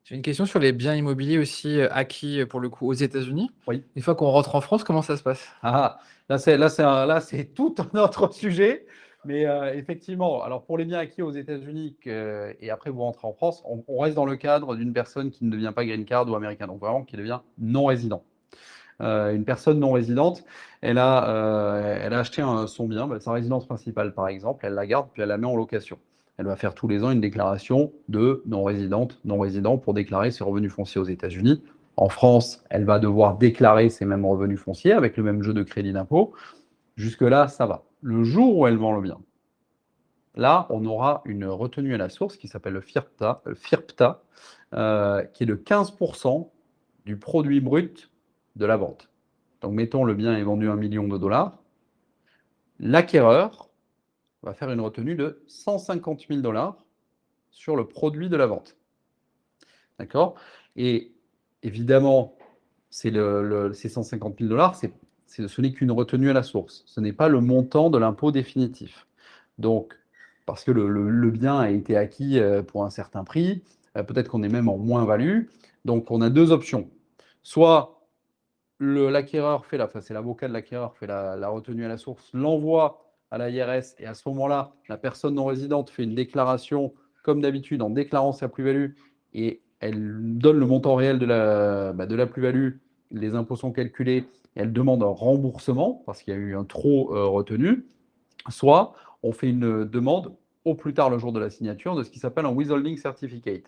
[SPEAKER 4] J'ai une question sur les biens immobiliers aussi acquis pour le coup aux États-Unis.
[SPEAKER 3] Oui.
[SPEAKER 4] Une fois qu'on rentre en France, comment ça se passe?
[SPEAKER 3] Ah, là, c'est tout un autre sujet. Mais effectivement, alors pour les biens acquis aux États-Unis et après vous rentrez en France, on reste dans le cadre d'une personne qui ne devient pas green card ou américain, donc vraiment qui devient non résident. Une personne non résidente, elle a acheté son bien, sa résidence principale par exemple, elle la garde puis elle la met en location. Elle va faire tous les ans une déclaration de non-résidente, non-résident pour déclarer ses revenus fonciers aux États-Unis. En France, elle va devoir déclarer ses mêmes revenus fonciers avec le même jeu de crédit d'impôt. Jusque-là, ça va. Le jour où elle vend le bien, là, on aura une retenue à la source qui s'appelle le FIRPTA, qui est de 15% du produit brut de la vente. Donc, mettons, le bien est vendu 1 million de dollars. L'acquéreur va faire une retenue de 150 000 $ sur le produit de la vente. D'accord? Et évidemment, ces 150 000 $, ce n'est qu'une retenue à la source. Ce n'est pas le montant de l'impôt définitif. Donc, parce que le bien a été acquis pour un certain prix, peut-être qu'on est même en moins-value. Donc, on a deux options. Soit l'acquéreur fait c'est l'avocat de l'acquéreur fait la retenue à la source, l'envoie à l'IRS et à ce moment-là, la personne non résidente fait une déclaration comme d'habitude en déclarant sa plus-value et elle donne le montant réel de la plus-value, les impôts sont calculés et elle demande un remboursement parce qu'il y a eu un trop retenu. Soit on fait une demande au plus tard le jour de la signature de ce qui s'appelle un withholding certificate,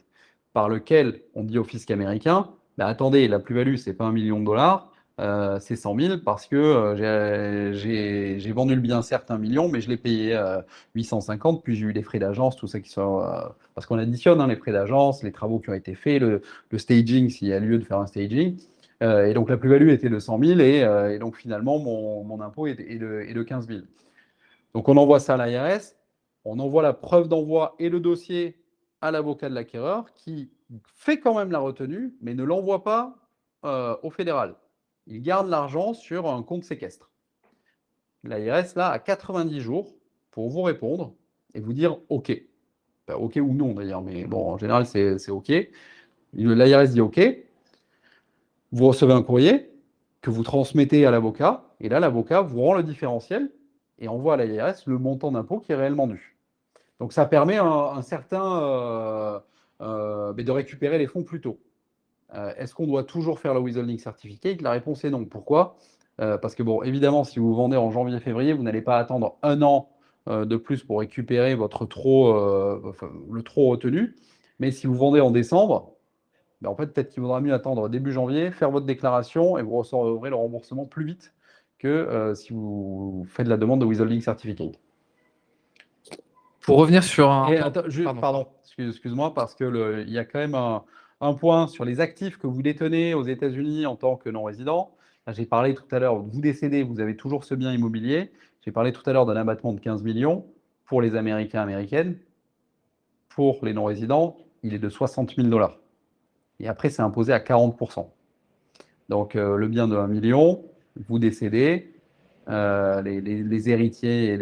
[SPEAKER 3] par lequel on dit au fisc américain, attendez, la plus-value, c'est pas 1 million de dollars, c'est 100 000 parce que j'ai vendu le bien, certes 1 million, mais je l'ai payé 850, puis j'ai eu des frais d'agence, tout ça qui sont... parce qu'on additionne les frais d'agence, les travaux qui ont été faits, le staging, s'il y a lieu de faire un staging. Et donc la plus-value était de 100 000 et donc finalement mon impôt est de 15 000. Donc on envoie ça à l'IRS, on envoie la preuve d'envoi et le dossier à l'avocat de l'acquéreur qui fait quand même la retenue, mais ne l'envoie pas au fédéral. Il garde l'argent sur un compte séquestre. L'IRS, là, a 90 jours pour vous répondre et vous dire OK. Enfin, OK ou non d'ailleurs, mais bon, en général, c'est OK. L'IRS dit OK. Vous recevez un courrier que vous transmettez à l'avocat, et là, l'avocat vous rend le différentiel et envoie à l'IRS le montant d'impôt qui est réellement dû. Donc, ça permet un certain de récupérer les fonds plus tôt. Est-ce qu'on doit toujours faire le withholding certificate? La réponse est non. Pourquoi? Parce que, bon, évidemment, si vous vendez en janvier-février, vous n'allez pas attendre un an de plus pour récupérer le trop retenu. Mais si vous vendez en décembre, ben, en fait, peut-être qu'il vaudra mieux attendre début janvier, faire votre déclaration et vous recevrez le remboursement plus vite que si vous faites la demande de Withholding Certificate.
[SPEAKER 4] Pour revenir sur un.
[SPEAKER 3] Et attends, pardon, excuse-moi, parce il y a quand même un point sur les actifs que vous détenez aux États-Unis en tant que non-résident. Là, j'ai parlé tout à l'heure, vous décédez, vous avez toujours ce bien immobilier. J'ai parlé tout à l'heure d'un abattement de 15 millions pour les Américains, Américaines. Pour les non-résidents, il est de 60 000 $. Et après, c'est imposé à 40%. Donc, le bien de 1 million, vous décédez, les héritiers et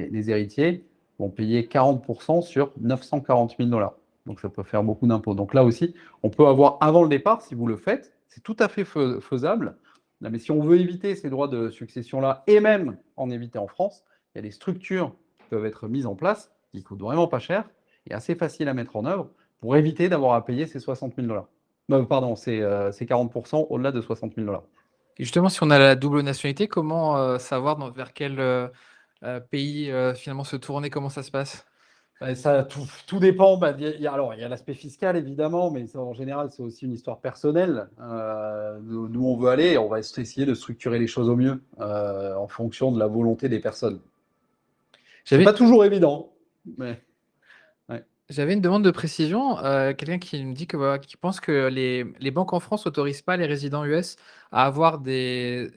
[SPEAKER 3] les héritiers vont payer 40% sur 940 000 $. Donc, ça peut faire beaucoup d'impôts. Donc, là aussi, on peut avoir avant le départ, si vous le faites, c'est tout à fait faisable. Mais si on veut éviter ces droits de succession-là, et même en éviter en France, il y a des structures qui peuvent être mises en place, qui coûtent vraiment pas cher et assez faciles à mettre en œuvre pour éviter d'avoir à payer ces 60 000 $. Pardon, c'est 40% au-delà de 60 000 $.
[SPEAKER 4] Et justement, si on a la double nationalité, comment savoir vers quel pays finalement se tourner? Comment ça se passe?
[SPEAKER 3] Ça, tout dépend. Alors, il y a l'aspect fiscal, évidemment, mais ça, en général, c'est aussi une histoire personnelle. D'où on veut aller, on va essayer de structurer les choses au mieux en fonction de la volonté des personnes. C'est pas toujours évident, mais ouais.
[SPEAKER 4] J'avais une demande de précision. Quelqu'un qui me dit qui pense que les banques en France n'autorisent pas les résidents US à avoir des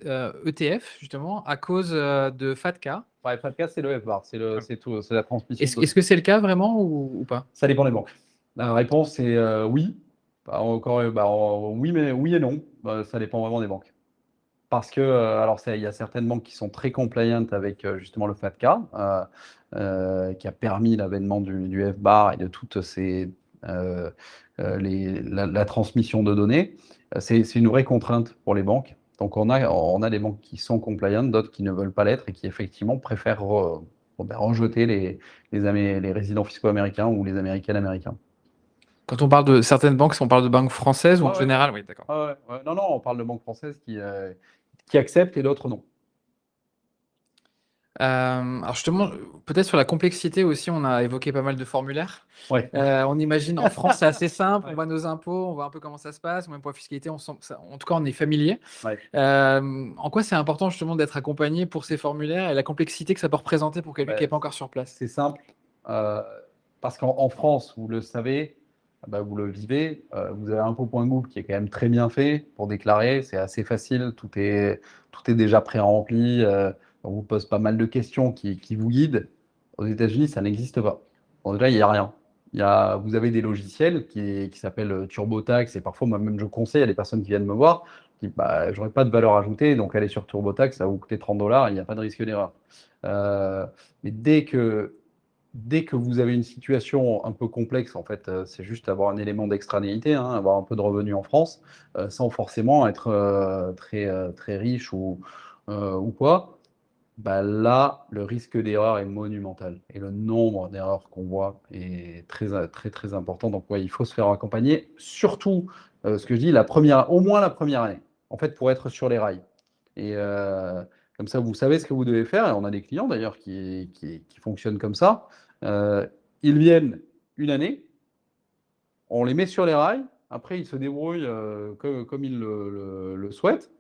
[SPEAKER 4] ETF, justement, à cause de FATCA.
[SPEAKER 3] Ouais, FATCA, c'est le FBAR, c'est tout, c'est la transmission.
[SPEAKER 4] Est-ce que c'est le cas vraiment ou pas?
[SPEAKER 3] Ça dépend des banques. La réponse est oui. Oui, mais oui et non. Ça dépend vraiment des banques. Parce que, il y a certaines banques qui sont très compliant avec justement le FATCA, qui a permis l'avènement du FBAR et de toutes la transmission de données. C'est une vraie contrainte pour les banques. Donc, on a des banques qui sont compliant, d'autres qui ne veulent pas l'être et qui effectivement préfèrent rejeter les résidents fiscaux américains ou les Américains américains.
[SPEAKER 4] Quand on parle de certaines banques, on parle de banques françaises ou en général? Oui, d'accord.
[SPEAKER 3] Non, on parle de banques françaises qui acceptent et d'autres non.
[SPEAKER 4] Alors justement, peut-être sur la complexité aussi, on a évoqué pas mal de formulaires.
[SPEAKER 3] Ouais.
[SPEAKER 4] On imagine en France, c'est assez simple, on voit nos impôts, on voit un peu comment ça se passe, même pour la fiscalité, en tout cas, on est familier.
[SPEAKER 3] Ouais.
[SPEAKER 4] En quoi c'est important justement d'être accompagné pour ces formulaires et la complexité que ça peut représenter pour quelqu'un qui n'est pas encore sur place?
[SPEAKER 3] C'est simple, parce qu'en France, vous le savez, vous le vivez, vous avez impôt.gouv qui est quand même très bien fait pour déclarer, c'est assez facile, tout est déjà pré-rempli, on vous pose pas mal de questions qui vous guident. Aux États-Unis, ça n'existe pas. Bon, déjà, il n'y a rien. Vous avez des logiciels qui s'appellent TurboTax, et parfois, moi-même, je conseille à des personnes qui viennent me voir, qui disent j'aurais pas de valeur ajoutée, donc allez sur TurboTax, ça va vous coûter 30 $, il n'y a pas de risque d'erreur. Mais dès que vous avez une situation un peu complexe, en fait, c'est juste avoir un élément d'extranéité, avoir un peu de revenus en France, sans forcément être très riche ou quoi. Là, le risque d'erreur est monumental et le nombre d'erreurs qu'on voit est très important. Donc, il faut se faire accompagner, surtout, ce que je dis, au moins la première année, en fait, pour être sur les rails. Et comme ça, vous savez ce que vous devez faire. Et on a des clients d'ailleurs qui fonctionnent comme ça. Ils viennent une année, on les met sur les rails. Après, ils se débrouillent comme ils le souhaitent.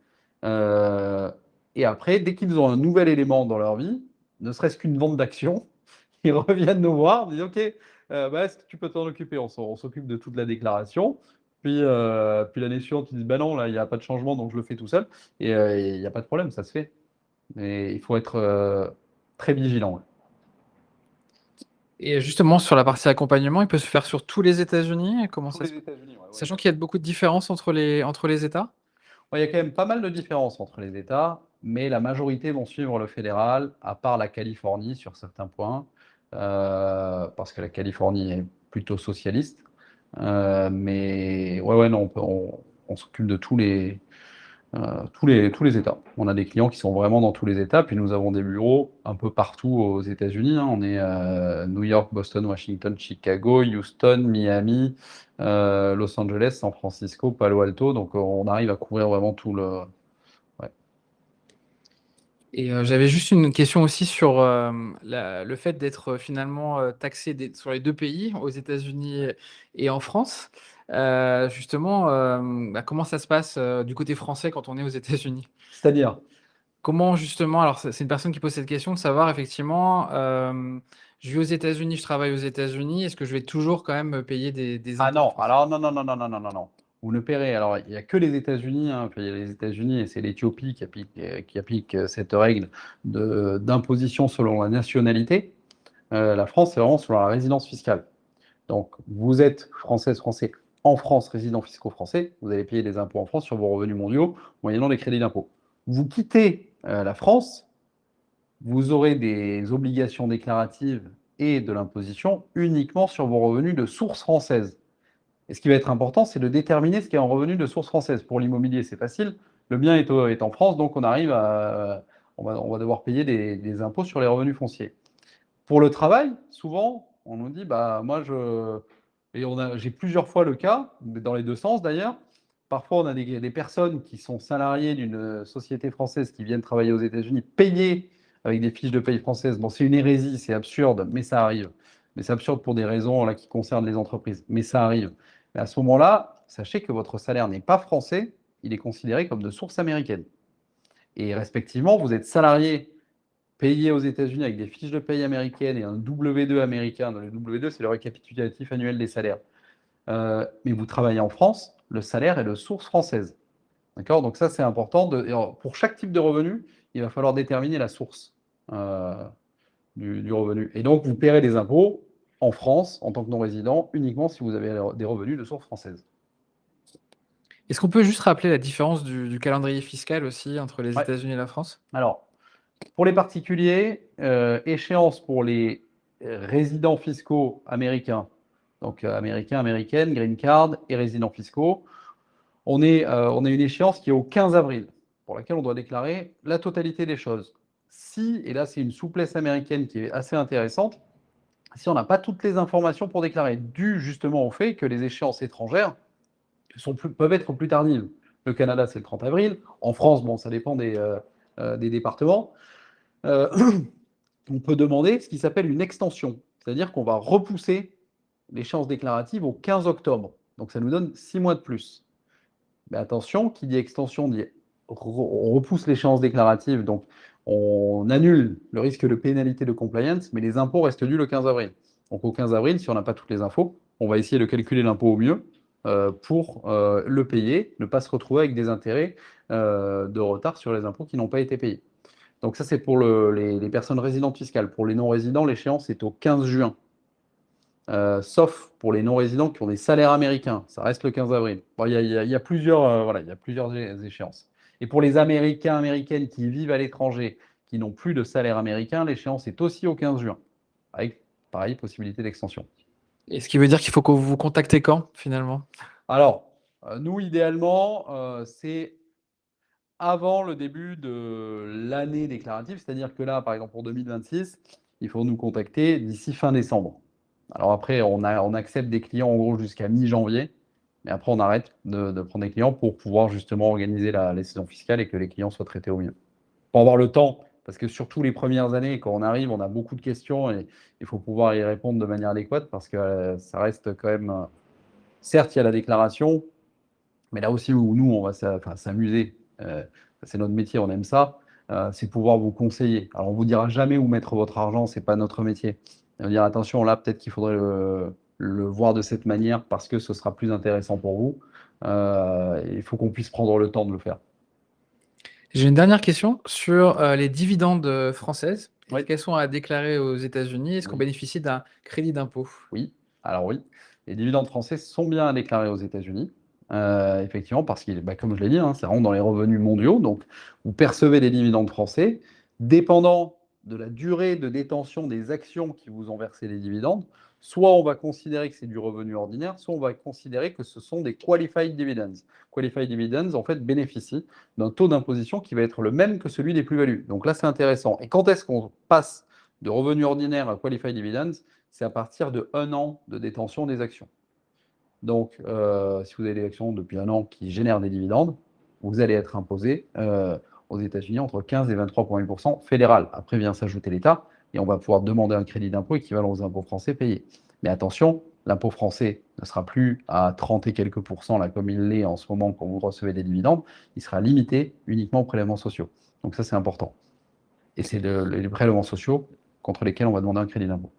[SPEAKER 3] Et après, dès qu'ils ont un nouvel élément dans leur vie, ne serait-ce qu'une vente d'actions, ils reviennent nous voir, ils disent OK, est-ce que tu peux t'en occuper? On s'occupe de toute la déclaration. Puis l'année suivante, ils disent non, là, il n'y a pas de changement, donc je le fais tout seul. Et il n'y a pas de problème, ça se fait. Mais il faut être très vigilant. Ouais.
[SPEAKER 4] Et justement, sur la partie accompagnement, il peut se faire sur tous les États-Unis? Comment ça se...
[SPEAKER 3] États-Unis, ouais.
[SPEAKER 4] Sachant qu'il y a beaucoup de différences entre les États?
[SPEAKER 3] Il y a quand même pas mal de différences entre les États, mais la majorité vont suivre le fédéral, à part la Californie sur certains points, parce que la Californie est plutôt socialiste. Mais non, on s'occupe de tous les États. On a des clients qui sont vraiment dans tous les États, puis nous avons des bureaux un peu partout aux États-Unis. On est New York, Boston, Washington, Chicago, Houston, Miami, Los Angeles, San Francisco, Palo Alto. Donc on arrive à couvrir vraiment tout le. Ouais.
[SPEAKER 4] Et j'avais juste une question aussi sur le fait d'être finalement taxé sur les deux pays, aux États-Unis et en France. Justement, bah, comment ça se passe du côté français quand on est aux États-Unis?
[SPEAKER 3] C'est-à-dire,
[SPEAKER 4] Comment justement, alors c'est une personne qui pose cette question de savoir effectivement, je vis aux États-Unis, je travaille aux États-Unis, est-ce que je vais toujours quand même payer des
[SPEAKER 3] ah
[SPEAKER 4] impôts en
[SPEAKER 3] non,
[SPEAKER 4] France?
[SPEAKER 3] alors non, non, non, non, non, non, non, non. Vous ne paierez. Alors, il n'y a que les États-Unis, hein, puis il y a les États-Unis et c'est l'Éthiopie qui applique cette règle d'imposition selon la nationalité. La France, c'est vraiment selon la résidence fiscale. Donc, vous êtes française, français en France, résident fiscaux français, vous allez payer des impôts en France sur vos revenus mondiaux, moyennant des crédits d'impôt. Vous quittez la France, vous aurez des obligations déclaratives et de l'imposition uniquement sur vos revenus de source française. Et ce qui va être important, c'est de déterminer ce qui est un revenu de source française. Pour l'immobilier, c'est facile. Le bien est en France, donc on va devoir payer des impôts sur les revenus fonciers. Pour le travail, souvent, on nous dit, bah, j'ai plusieurs fois le cas, dans les deux sens d'ailleurs. Parfois, on a des personnes qui sont salariées d'une société française qui viennent travailler aux États-Unis, payées avec des fiches de paye françaises. Bon, c'est une hérésie, c'est absurde, mais ça arrive. Mais c'est absurde pour des raisons là, qui concernent les entreprises, mais ça arrive. Mais à ce moment-là, sachez que votre salaire n'est pas français, il est considéré comme de source américaine. Et respectivement, vous êtes salarié payé aux États-Unis avec des fiches de paye américaines et un W2 américain. Le W2, c'est le récapitulatif annuel des salaires. Mais vous travaillez en France, le salaire est de source française. D'accord? Donc ça, c'est important. Pour chaque type de revenu, il va falloir déterminer la source euh, du revenu. Et donc, vous paierez des impôts en France, en tant que non-résident, uniquement si vous avez des revenus de source française.
[SPEAKER 4] Est-ce qu'on peut juste rappeler la différence du calendrier fiscal aussi entre les
[SPEAKER 3] Ouais.
[SPEAKER 4] États-Unis et la France?
[SPEAKER 3] Alors, pour les particuliers, échéance pour les résidents fiscaux américains, donc américains, américaines, green card et résidents fiscaux. On a une échéance qui est au 15 avril, pour laquelle on doit déclarer la totalité des choses. Si, et là c'est une souplesse américaine qui est assez intéressante, si on n'a pas toutes les informations pour déclarer, dû justement au fait que les échéances étrangères peuvent être plus tardives. Le Canada, c'est le 30 avril. En France, bon, ça dépend des départements. Euh, on peut demander ce qui s'appelle une extension, c'est-à-dire qu'on va repousser l'échéance déclarative au 15 octobre. Donc ça nous donne 6 mois de plus. Mais attention, qui dit extension dit on repousse l'échéance déclarative, donc on annule le risque de pénalité de compliance, mais les impôts restent dus le 15 avril. Donc au 15 avril, si on n'a pas toutes les infos, on va essayer de calculer l'impôt au mieux pour le payer, ne pas se retrouver avec des intérêts de retard sur les impôts qui n'ont pas été payés. Donc ça, c'est pour les personnes résidentes fiscales. Pour les non-résidents, l'échéance est au 15 juin. Sauf pour les non-résidents qui ont des salaires américains. Ça reste le 15 avril. Bon, il y a plusieurs, voilà, il y a plusieurs échéances. Et pour les Américains, Américaines qui vivent à l'étranger, qui n'ont plus de salaire américain, l'échéance est aussi au 15 juin, avec, pareil, possibilité d'extension.
[SPEAKER 4] Et ce qui veut dire qu'il faut que vous vous contactez quand, finalement?
[SPEAKER 3] Alors, nous, idéalement, c'est avant le début de l'année déclarative, c'est-à-dire que là, par exemple, pour 2026, il faut nous contacter d'ici fin décembre. Alors après, on accepte des clients en gros jusqu'à mi-janvier, mais après, on arrête de prendre des clients pour pouvoir justement organiser la saison fiscale et que les clients soient traités au mieux. Pour avoir le temps, parce que surtout les premières années, quand on arrive, on a beaucoup de questions et il faut pouvoir y répondre de manière adéquate parce que ça reste quand même. Certes, il y a la déclaration, mais là aussi où nous, on va s'amuser, c'est notre métier, on aime ça, c'est pouvoir vous conseiller. Alors, on vous dira jamais où mettre votre argent, c'est pas notre métier. On va dire attention, là, peut-être qu'il faudrait le voir de cette manière parce que ce sera plus intéressant pour vous. Il faut qu'on puisse prendre le temps de le faire.
[SPEAKER 4] J'ai une dernière question sur les dividendes françaises. Est-ce
[SPEAKER 3] Oui,
[SPEAKER 4] qu'elles sont à déclarer aux États-Unis? Est-ce qu'on
[SPEAKER 3] oui,
[SPEAKER 4] bénéficie d'un crédit d'impôt?
[SPEAKER 3] oui. Alors oui, les dividendes français sont bien à déclarer aux États-Unis. Effectivement, parce que, bah, comme je l'ai dit, hein, ça rentre dans les revenus mondiaux. Donc, vous percevez des dividendes français, dépendant de la durée de détention des actions qui vous ont versé les dividendes. Soit on va considérer que c'est du revenu ordinaire, soit on va considérer que ce sont des qualified dividends. Qualified dividends, en fait, bénéficient d'un taux d'imposition qui va être le même que celui des plus-values. Donc là, c'est intéressant. Et quand est-ce qu'on passe de revenu ordinaire à qualified dividends? C'est à partir de 1 an de détention des actions. Donc, si vous avez des actions depuis 1 an qui génèrent des dividendes, vous allez être imposé aux États-Unis entre 15 et 23,8% fédéral. Après vient s'ajouter l'État et on va pouvoir demander un crédit d'impôt équivalent aux impôts français payés. Mais attention, l'impôt français ne sera plus à 30 et quelques pourcents, là, comme il l'est en ce moment quand vous recevez des dividendes, il sera limité uniquement aux prélèvements sociaux. Donc ça, c'est important. Et c'est les prélèvements sociaux contre lesquels on va demander un crédit d'impôt.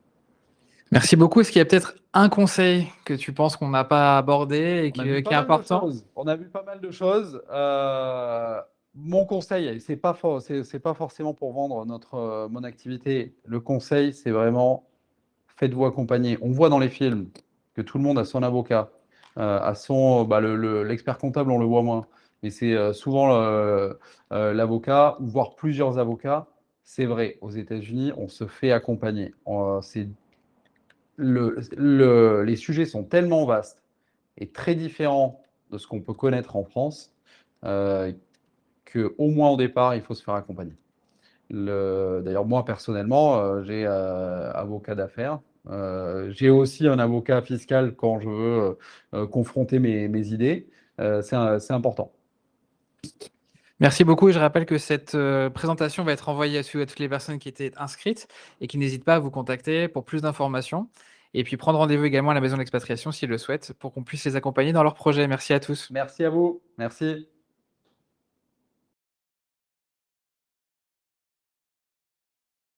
[SPEAKER 4] Merci beaucoup. Est-ce qu'il y a peut-être un conseil que tu penses qu'on n'a pas abordé et qui est important?
[SPEAKER 3] On a vu pas mal de choses. Mon conseil, c'est pas forcément pour vendre mon activité. Le conseil, c'est vraiment faites-vous accompagner. On voit dans les films que tout le monde a son avocat, l'expert comptable, on le voit moins, mais c'est souvent l'avocat, ou voire plusieurs avocats. C'est vrai, aux États-Unis, on se fait accompagner. Les sujets sont tellement vastes et très différents de ce qu'on peut connaître en France qu'au moins au départ, il faut se faire accompagner. D'ailleurs, moi, personnellement, j'ai avocat d'affaires. J'ai aussi un avocat fiscal quand je veux confronter mes idées. C'est important.
[SPEAKER 4] Merci beaucoup. Et je rappelle que cette présentation va être envoyée à toutes les personnes qui étaient inscrites et qui n'hésitent pas à vous contacter pour plus d'informations. Et puis prendre rendez-vous également à la Maison de l'Expatriation s'ils le souhaitent pour qu'on puisse les accompagner dans leurs projets. Merci à tous.
[SPEAKER 3] Merci à vous. Merci.